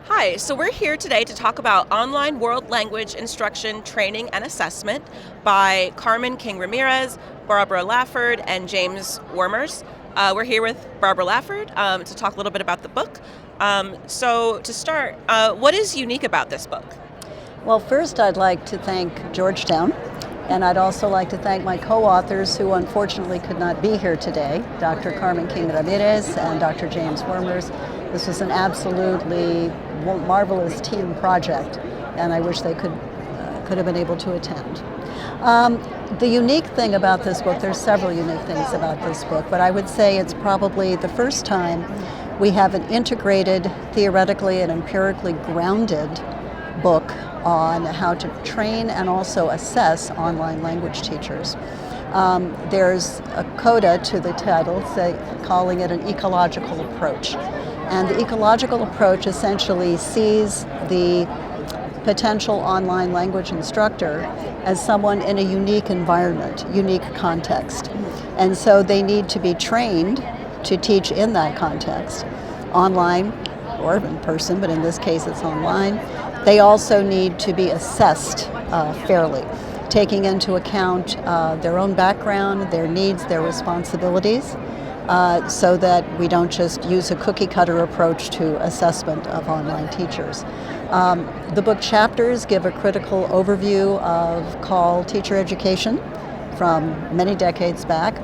Hi, so we're here today to talk about online world language instruction, training, and assessment by Carmen King Ramírez, Barbara Lafford, and James Wermers. We're here with Barbara Lafford to talk a little bit about the book. So to start, what is unique about this book? Well, first I'd like to thank Georgetown, and I'd also like to thank my co-authors who unfortunately could not be here today, Dr. Carmen King Ramírez and Dr. James Wermers. This was an absolutely marvelous team project, and I wish they could have been able to attend. The unique thing about this book, there's several unique things about this book, but I would say it's probably the first time we have an integrated, theoretically and empirically grounded book on how to train and also assess online language teachers. There's a coda to the title, calling it an ecological approach. And the ecological approach essentially sees the potential online language instructor as someone in a unique environment, unique context. And so they need to be trained to teach in that context, online or in person, but in this case it's online. They also need to be assessed fairly, taking into account their own background, their needs, their responsibilities, so that we don't just use a cookie-cutter approach to assessment of online teachers. The book chapters give a critical overview of call teacher education from many decades back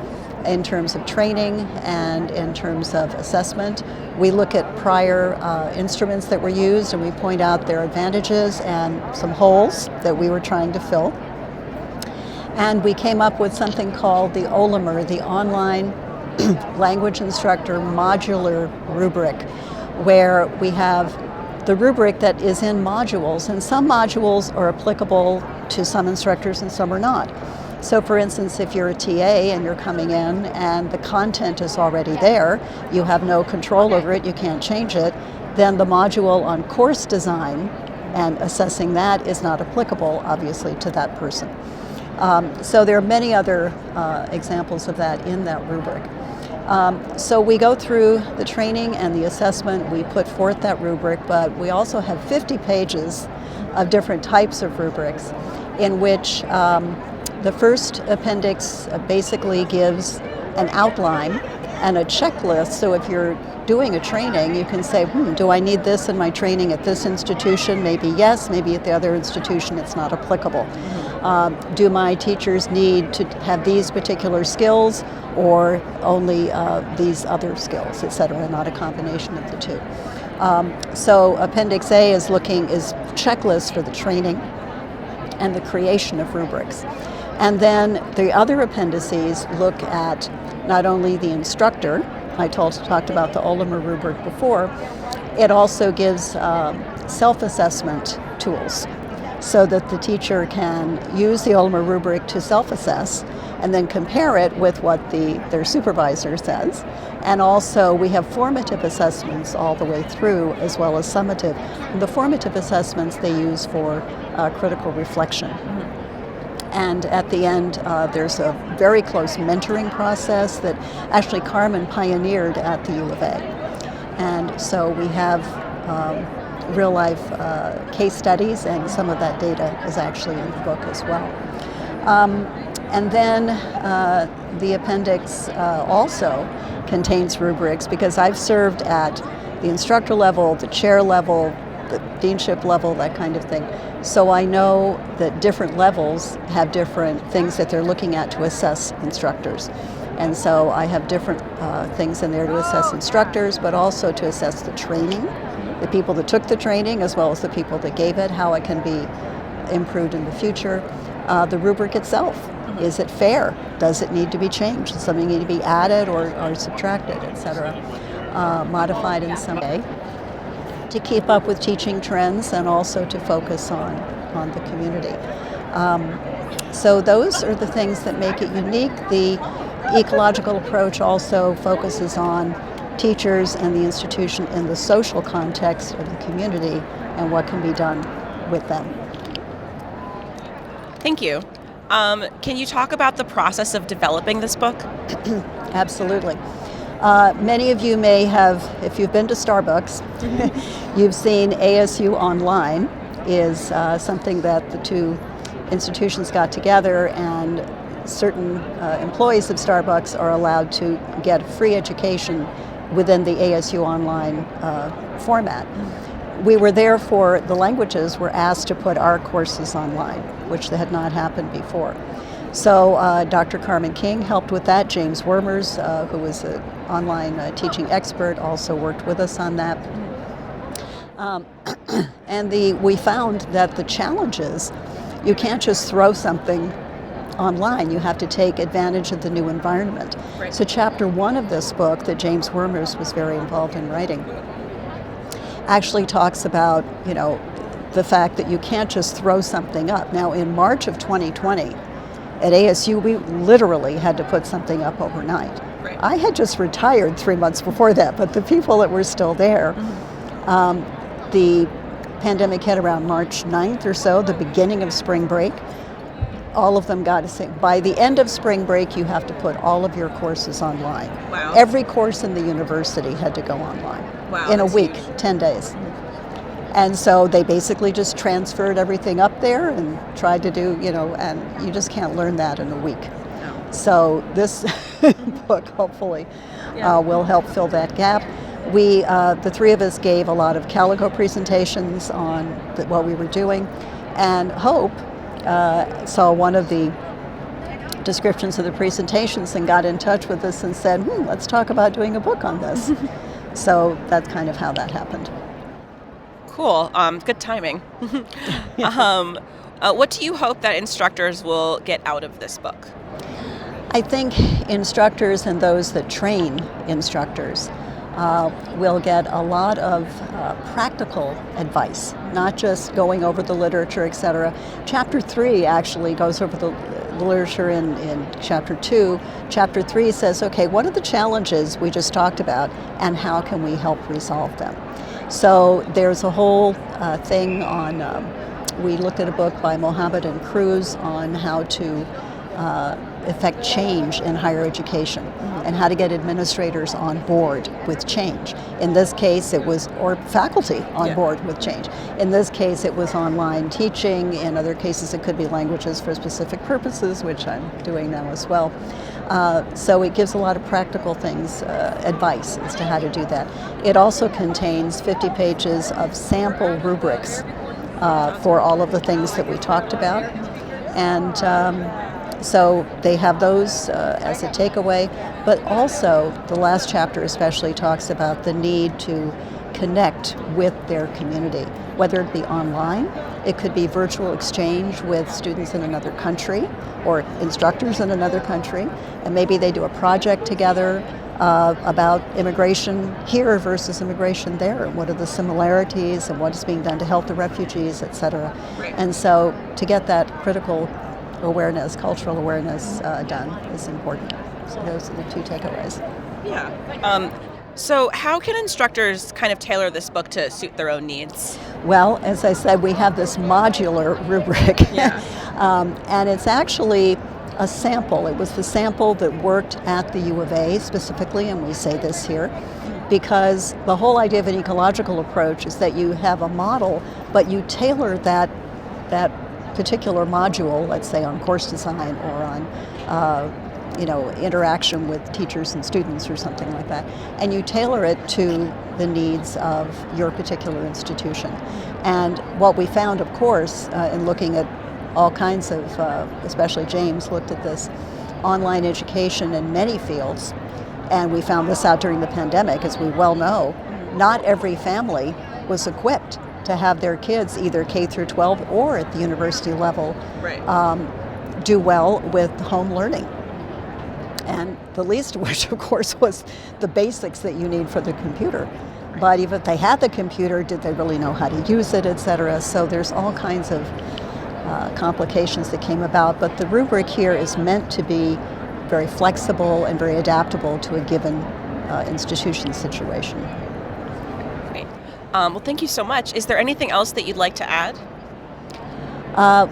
in terms of training and in terms of assessment. We look at prior instruments that were used and we point out their advantages and some holes that we were trying to fill. And we came up with something called the OLIMER, the Online Language Instructor Modular Rubric, where we have the rubric that is in modules, and some modules are applicable to some instructors and some are not. So for instance, if you're a TA and you're coming in and the content is already there, you have no control over it, you can't change it, then the module on course design and assessing that is not applicable, obviously, to that person. So there are many other examples of that in that rubric. So we go through the training and the assessment, we put forth that rubric, but we also have 50 pages of different types of rubrics in which the first appendix basically gives an outline and a checklist. So if you're doing a training, you can say, do I need this in my training at this institution? Maybe yes, maybe at the other institution it's not applicable. Do my teachers need to have these particular skills or only these other skills, et cetera, not a combination of the two. So Appendix A is checklists for the training and the creation of rubrics. And then the other appendices look at not only the instructor, I talked about the OLIMER rubric before, it also gives self-assessment tools so that the teacher can use the OLIMER rubric to self-assess and then compare it with what their supervisor says. And also we have formative assessments all the way through as well as summative. And the formative assessments they use for critical reflection. And at the end, there's a very close mentoring process that actually Carmen pioneered at the U of A. And so we have real-life case studies, and some of that data is actually in the book as well. And then the appendix also contains rubrics, because I've served at the instructor level, the chair level, the deanship level, that kind of thing. So I know that different levels have different things that they're looking at to assess instructors. And so I have different things in there to assess instructors, but also to assess the training, the people that took the training, as well as the people that gave it, how it can be improved in the future. The rubric itself, is it fair? Does it need to be changed? Does something need to be added or subtracted, et cetera? Modified in some way, to keep up with teaching trends and also to focus on the community. So those are the things that make it unique. The ecological approach also focuses on teachers and the institution in the social context of the community and what can be done with them. Thank you. Can you talk about the process of developing this book? Absolutely. Many of you may have, if you've been to Starbucks, you've seen ASU Online is something that the two institutions got together, and certain employees of Starbucks are allowed to get free education within the ASU Online format. We were there for the languages, were asked to put our courses online, which had not happened before. So Dr. Carmen King helped with that. James Wermers, who was an online teaching expert, also worked with us on that. And we found that the challenge is you can't just throw something online. You have to take advantage of the new environment. Right. So chapter 1 of this book that James Wermers was very involved in writing actually talks about, the fact that you can't just throw something up. Now, in March of 2020, at ASU, we literally had to put something up overnight. Right. I had just retired 3 months before that, but the people that were still there, the pandemic hit around March 9th or so, the beginning of spring break. All of them got to say, by the end of spring break, you have to put all of your courses online. Wow. Every course in the university had to go online. Wow, in a that's week, huge. 10 days. And so they basically just transferred everything up there and tried to do, and you just can't learn that in a week. No. So this book hopefully will help fill that gap. We, the three of us gave a lot of Calico presentations on what we were doing, and Hope saw one of the descriptions of the presentations and got in touch with us and said, let's talk about doing a book on this. So that's kind of how that happened. Cool. Good timing. What do you hope that instructors will get out of this book? I think instructors and those that train instructors will get a lot of practical advice, not just going over the literature, etc. Chapter 3 actually goes over the literature in Chapter 2. Chapter 3 says, okay, what are the challenges we just talked about, and how can we help resolve them? So there's a whole thing on, we looked at a book by Mohammed and Cruz on how to affect change in higher education and how to get administrators on board with change. In this case it was, or faculty on board with change. In this case it was online teaching. In other cases it could be languages for specific purposes, which I'm doing now as well. So it gives a lot of practical things, advice as to how to do that. It also contains 50 pages of sample rubrics for all of the things that we talked about. And so they have those as a takeaway, but also the last chapter especially talks about the need to connect with their community, whether it be online, it could be virtual exchange with students in another country or instructors in another country, and maybe they do a project together about immigration here versus immigration there, and what are the similarities and what is being done to help the refugees, etc. Right. And so to get that critical awareness, cultural awareness done is important. So those are the two takeaways. Yeah. So how can instructors kind of tailor this book to suit their own needs? Well, as I said, we have this modular rubric. Yeah. And it's actually a sample. It was the sample that worked at the U of A specifically, and we say this here, because the whole idea of an ecological approach is that you have a model, but you tailor that particular module, let's say on course design or on interaction with teachers and students or something like that, and you tailor it to the needs of your particular institution. And what we found, of course, in looking at all kinds of, especially James looked at this, online education in many fields, and we found this out during the pandemic, as we well know, not every family was equipped to have their kids either K through 12 or at the university level do well with home learning. And the least of which, of course, was the basics that you need for the computer. But even if they had the computer, did they really know how to use it, etc.? So there's all kinds of complications that came about. But the rubric here is meant to be very flexible and very adaptable to a given institution situation. Great. Well, thank you so much. Is there anything else that you'd like to add?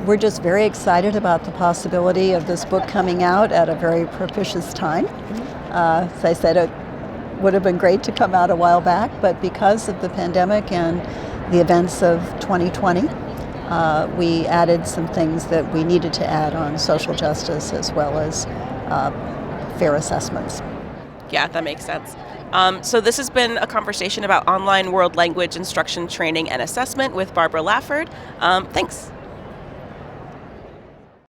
We're just very excited about the possibility of this book coming out at a very propitious time. As I said, would have been great to come out a while back, but because of the pandemic and the events of 2020, we added some things that we needed to add on social justice as well as fair assessments. Yeah, that makes sense. So this has been a conversation about online world language instruction, training, and assessment with Barbara Lafford. Thanks.